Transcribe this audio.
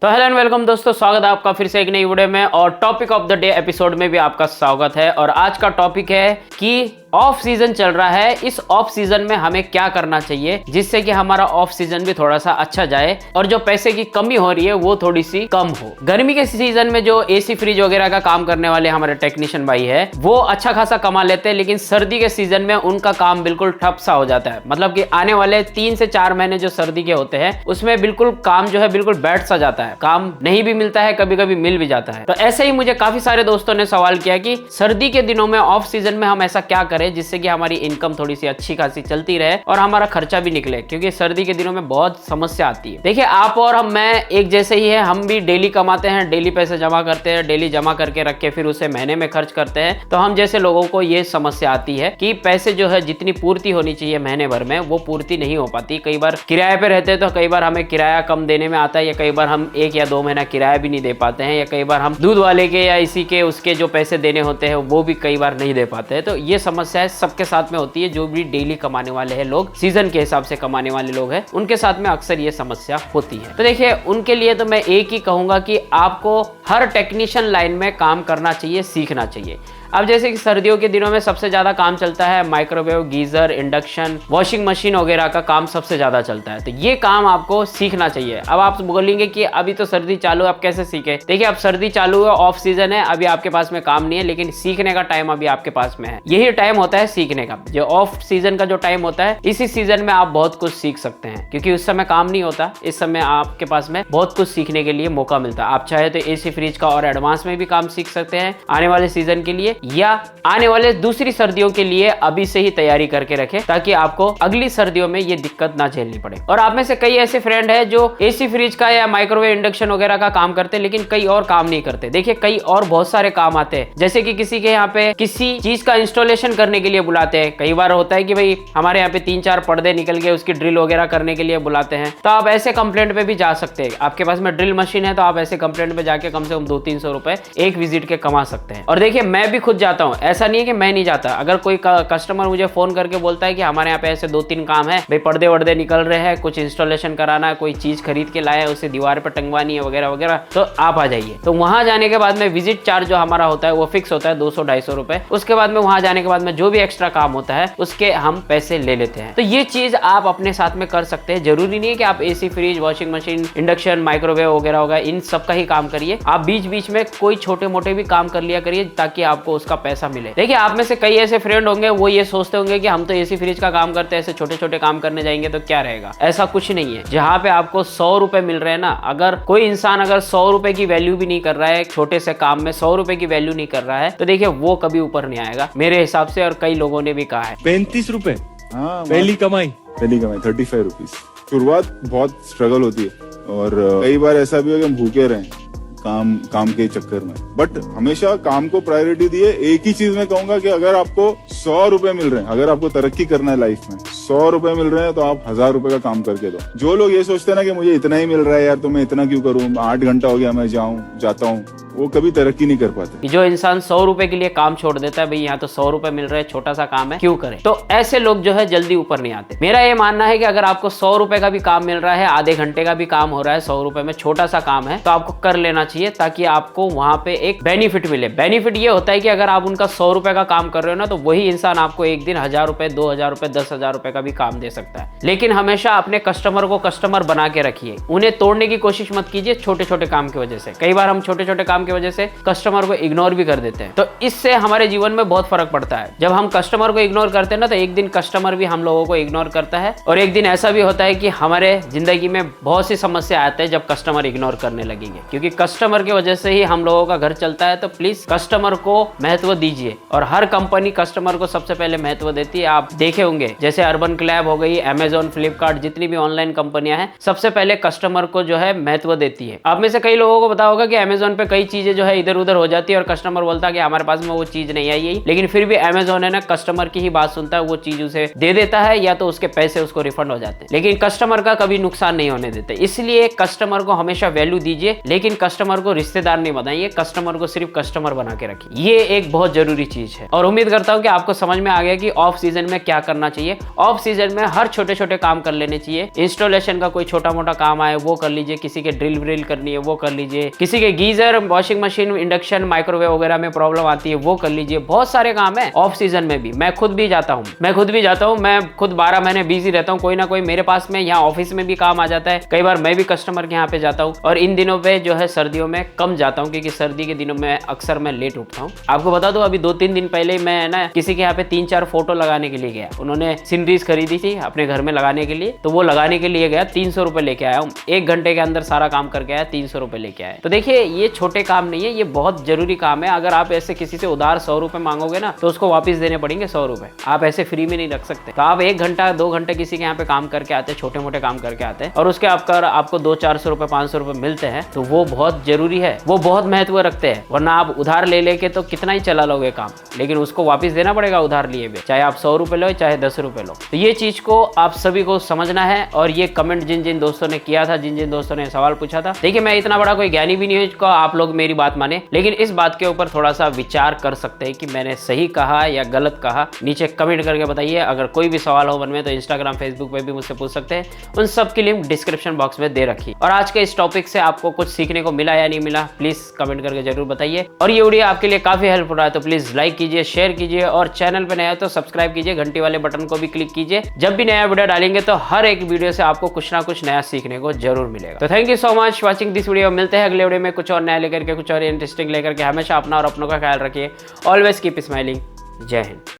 तो hello and welcome दोस्तों, स्वागत है आपका फिर से एक नई वीडियो में। और topic of the day episode में भी आपका स्वागत है। और आज का टॉपिक है कि ऑफ सीजन चल रहा है, इस ऑफ सीजन में हमें क्या करना चाहिए जिससे कि हमारा ऑफ सीजन भी थोड़ा सा अच्छा जाए और जो पैसे की कमी हो रही है वो थोड़ी सी कम हो। गर्मी के सीजन में जो एसी फ्रिज वगैरह का काम करने वाले हमारे टेक्नीशियन भाई है वो अच्छा खासा कमा लेते हैं, लेकिन सर्दी के सीजन में उनका काम बिल्कुल ठप सा हो जाता है। मतलब कि आने वाले 3 से 4 महीने जो सर्दी के होते हैं उसमें बिल्कुल काम जो है बिल्कुल बैठ सा जाता है, काम नहीं भी मिलता है, कभी कभी मिल भी जाता है। तो ऐसे ही मुझे काफी सारे दोस्तों ने सवाल किया कि सर्दी के दिनों में ऑफ सीजन में हम ऐसा क्या करें जिससे कि हमारी इनकम थोड़ी सी अच्छी खासी चलती रहे और हमारा खर्चा भी निकले, क्योंकि सर्दी के दिनों में बहुत समस्या आती है। देखिए, आप और मैं एक जैसे ही है, हम भी डेली कमाते हैं, डेली पैसे जमा करते हैं, डेली जमा करके रख के फिर उसे महीने में खर्च करते हैं। तो हम जैसे लोगों को ये समस्या आती है कि पैसे जो है जितनी पूर्ति होनी चाहिए महीने भर में वो पूर्ति नहीं हो पाती। कई बार किराए पे रहते हैं तो कई बार हमें किराया कम देने में आता है, या कई बार हम 1 या 2 महीना किराया भी नहीं दे पाते हैं, या कई बार हम दूध वाले के या इसी के उसके जो पैसे देने होते हैं वो भी कई बार नहीं दे पाते हैं। तो ये समस्या सबके साथ में होती है, जो भी डेली कमाने वाले हैं लोग, सीजन के हिसाब से कमाने वाले लोग हैं, उनके साथ में अक्सर ये समस्या होती है। तो देखिए, उनके लिए तो मैं एक ही कहूंगा कि आपको हर टेक्नीशियन लाइन में काम करना चाहिए, सीखना चाहिए। अब जैसे कि सर्दियों के दिनों में सबसे ज्यादा काम चलता है microwave, geyser, induction, washing machine वगैरह का काम सबसे ज्यादा चलता है। तो ये काम आपको सीखना चाहिए। अब आप बोलेंगे कि अभी तो सर्दी चालू है, अब कैसे सीखे? देखिए, अब सर्दी चालू है, ऑफ सीजन है, अभी आपके पास में काम नहीं है, लेकिन सीखने का टाइम अभी आपके पास में है। यही टाइम होता है सीखने का। जो ऑफ सीजन का जो टाइम होता है, इसी सीजन में आप बहुत कुछ सीख सकते हैं, क्योंकि उस समय काम नहीं होता। इस समय आपके पास में बहुत कुछ सीखने के लिए मौका मिलता है। आप चाहे तो एसी फ्रिज का और एडवांस में भी काम सीख सकते हैं आने वाले सीजन के लिए, या आने वाले दूसरी सर्दियों के लिए अभी से ही तैयारी करके रखें, ताकि आपको अगली सर्दियों में ये दिक्कत ना झेलनी पड़े। और आप में से कई ऐसे फ्रेंड है जो एसी फ्रिज का या माइक्रोवेव, इंडक्शन वगैरह का काम करते हैं, लेकिन कई और काम नहीं करते। देखिए, कई और बहुत सारे काम आते हैं, जैसे कि किसी के यहाँ पे किसी चीज का इंस्टॉलेशन करने के लिए बुलाते हैं। कई बार होता है कि भाई हमारे यहाँ पे 3-4 पर्दे निकल गए, उसकी ड्रिल वगैरह करने के लिए बुलाते हैं। तो आप ऐसे कंप्लेंट पे भी जा सकते हैं। आपके पास में ड्रिल मशीन है तो आप ऐसे कंप्लेंट पे जाके कम से कम 200-300 रुपए एक विजिट के कमा सकते हैं। और देखिए, मैं भी खुद जाता हूँ, ऐसा नहीं है कि मैं नहीं जाता। अगर कोई कस्टमर मुझे फोन करके बोलता है कि हमारे यहाँ पे ऐसे 2-3 काम है, भाई पर्दे वर्दे निकल रहे हैं, कुछ इंस्टॉलेशन कराना है, कोई चीज खरीद के लाया है, उसे दीवार पर टंगवानी है वगैरह वगैरह, तो आप आ जाइए। तो वहां जाने के बाद में विजिट चार्ज जो हमारा होता है वो फिक्स होता है 200-250 रुपए। उसके बाद में वहां जाने के बाद में जो भी एक्स्ट्रा काम होता है उसके हम पैसे ले लेते हैं। तो ये चीज आप अपने साथ में कर सकते हैं। जरूरी नहीं है कि आप AC fridge, washing machine, induction, microwave वगैरह होगा, इन सब का ही काम करिए। आप बीच बीच में कोई छोटे मोटे भी काम कर लिया करिए, ताकि आपको उसका पैसा मिले। देखिए, आप में से कई ऐसे फ्रेंड होंगे वो ये सोचते होंगे कि हम तो एसी फ्रिज का काम करते हैं, ऐसे छोटे छोटे काम करने जाएंगे तो क्या रहेगा। ऐसा कुछ नहीं है। जहां पे आपको 100 रुपए मिल रहे हैं ना, अगर कोई इंसान अगर 100 रुपए की वैल्यू भी नहीं कर रहा है, छोटे से काम में 100 रुपए की वैल्यू नहीं कर रहा है, तो देखिए वो कभी ऊपर नहीं आएगा मेरे हिसाब से। और कई लोगों ने भी कहा है 35 रुपए पहली कमाई 35 रुपीज। शुरुआत बहुत स्ट्रगल होती है, और कई बार ऐसा भी हो कि हम भूखे रहे काम के चक्कर में। बट हमेशा काम को प्रायोरिटी दिए। एक ही चीज मैं कहूंगा कि अगर आपको 100 रुपए मिल रहे हैं, अगर आपको तरक्की करना है लाइफ में, 100 रुपए मिल रहे हैं, तो आप 1000 रुपए का काम करके दो। जो लोग ये सोचते हैं ना कि मुझे इतना ही मिल रहा है यार, तो मैं इतना क्यों करूं, 8 घंटा हो गया मैं जाता हूँ, वो कभी तरक्की नहीं कर पाते। जो इंसान 100 रुपए के लिए काम छोड़ देता है, भाई यहाँ तो 100 रुपए मिल रहे हैं, छोटा सा काम है, क्यों करे, तो ऐसे लोग जो है जल्दी ऊपर नहीं आते। मेरा ये मानना है कि अगर आपको 100 रुपए का भी काम मिल रहा है, आधे घंटे का भी काम हो रहा है, 100 रुपए में छोटा सा काम है, तो आपको कर लेना चाहिए, ताकि आपको वहां पे एक बेनिफिट मिले। बेनिफिट ये होता है कि अगर आप उनका 100 रुपए का काम कर रहे हो ना, तो वही इंसान आपको एक दिन 1000 रुपए, 2000 रुपए, 10,000 रुपए का भी काम दे सकता है। लेकिन हमेशा अपने कस्टमर को कस्टमर बना के रखिए, उन्हें तोड़ने की कोशिश मत कीजिए छोटे छोटे काम की वजह से। कई बार हम छोटे छोटे काम की वजह से कस्टमर को इग्नोर भी कर देते हैं, तो इससे हमारे जीवन में बहुत फर्क पड़ता है। जब हम कस्टमर को इग्नोर करते हैं ना, तो एक दिन कस्टमर भी हम लोगों को इग्नोर करता है, और एक दिन ऐसा भी होता है कि हमारे जिंदगी में बहुत सी समस्या आती है जब कस्टमर इग्नोर करने लगेंगे, क्योंकि कस्टमर की वजह से ही हम लोगों का घर चलता है। तो प्लीज कस्टमर को महत्व दीजिए, और हर कंपनी कस्टमर को सबसे पहले महत्व देती है। आप देखे होंगे जैसे अर्बन क्लैब हो गई, अमेजॉन, फ्लिपकार्ट, जितनी भी ऑनलाइन कंपनियां हैं, सबसे पहले कस्टमर को जो है महत्व देती है। आप में से कई लोगों को पता होगा कि अमेजॉन पे कई चीजें जो है इधर उधर हो जाती है और कस्टमर बोलता है कि हमारे पास में वो चीज नहीं आई है, लेकिन फिर भी अमेजोन है ना कस्टमर की ही बात सुनता है, वो चीज उसे दे देता है या तो उसके पैसे उसको रिफंड हो जाते हैं, लेकिन कस्टमर का कभी नुकसान नहीं होने देते। इसलिए कस्टमर को हमेशा वैल्यू दीजिए, लेकिन कस्टमर को रिश्तेदार नहीं बनाइए, कस्टमर को सिर्फ कस्टमर बना के रखिए। ये एक बहुत जरूरी चीज है और उम्मीद करता हूं कि आपको समझ में आ गया कि ऑफ सीजन में क्या करना चाहिए। ऑफ सीजन में हर छोटे छोटे काम कर लेने चाहिए। इंस्टॉलेशन का कोई छोटा मोटा काम आए वो कर लीजिए, किसी के ड्रिल व्रिल करनी है वो कर लीजिए, किसी के geyser, washing machine, induction, microwave वगैरह में प्रॉब्लम आती है वो कर लीजिए। बहुत सारे काम है ऑफ सीजन में भी। मैं खुद भी जाता हूँ, मैं खुद 12 महीने बिजी रहता हूँ, कोई ना कोई मेरे पास में यहाँ ऑफिस में भी काम आ जाता है। कई बार मैं भी कस्टमर के यहाँ पे जाता हूँ और इन दिनों पे जो है सर्दियों में कम जाता हूँ, क्योंकि सर्दी के दिनों में अक्सर मैं लेट उठता हूँ। आपको बता दो, अभी 2-3 दिन पहले मैं ना किसी के यहाँ पे 3-4 फोटो लगाने के लिए गया। उन्होंने सीनरीज खरीदी थी अपने घर में लगाने के लिए, तो वो लगाने के लिए गया, 300 रुपए लेके आया हूँ। 1 घंटे के अंदर सारा काम करके आया, 300 रुपए लेके आया। तो देखिए ये छोटे काम नहीं है, ये बहुत जरूरी काम है। अगर आप ऐसे किसी से उधार 100 रुपए मांगोगे ना तो उसको वापस देने पड़ेंगे 100 रुपए। आप ऐसे फ्री में नहीं रख सकते। तो आप 1 घंटा 2 घंटे किसी के यहाँ पे काम करके आते हैं, छोटे मोटे काम करके आते हैं और उसके आपको 200-400 रुपए 500 रुपए मिलते हैं, तो वो बहुत जरूरी है, वो बहुत महत्व रखते हैं। वरना आप उधार ले लेके तो कितना ही चला लोगे काम, लेकिन उसको वापस देना पड़ेगा उधार लिए हुए, चाहे आप 100 रुपए लो चाहे 10 रुपए लो। तो ये चीज को आप सभी को समझना है। और ये कमेंट जिन जिन दोस्तों ने किया था, जिन जिन दोस्तों ने सवाल पूछा था, देखिए मैं इतना बड़ा कोई ज्ञानी भी नहीं हूं को आप लोग मेरी बात माने, लेकिन इस बात के ऊपर थोड़ा सा विचार कर सकते हैं कि मैंने सही कहा या गलत कहा। नीचे कमेंट करके बताइए। अगर कोई भी सवाल हो मन में तो इंस्टाग्राम, फेसबुक पे भी मुझसे पूछ सकते हैं। उन सब की लिंक डिस्क्रिप्शन बॉक्स में दे रखी। और आज के इस टॉपिक से आपको कुछ सीखने को मिला या नहीं मिला, प्लीज कमेंट करके जरूर बताइए। और ये वीडियो आपके लिए काफी हेल्पफुल रहा है तो प्लीज लाइक कीजिए, शेयर कीजिए और चैनल पे नया है तो सब्सक्राइब कीजिए, घंटी वाले बटन को भी क्लिक कीजिए। जब भी नया वीडियो डालेंगे तो हर एक वीडियो से आपको कुछ ना कुछ नया सीखने को जरूर मिलेगा। तो thank you so much watching this video. मिलते हैं अगले वीडियो में कुछ और नया लेकर के, कुछ और इंटरेस्टिंग लेकर के। हमेशा अपना और अपनों का ख्याल रखिए। Always keep smiling. जय हिंद।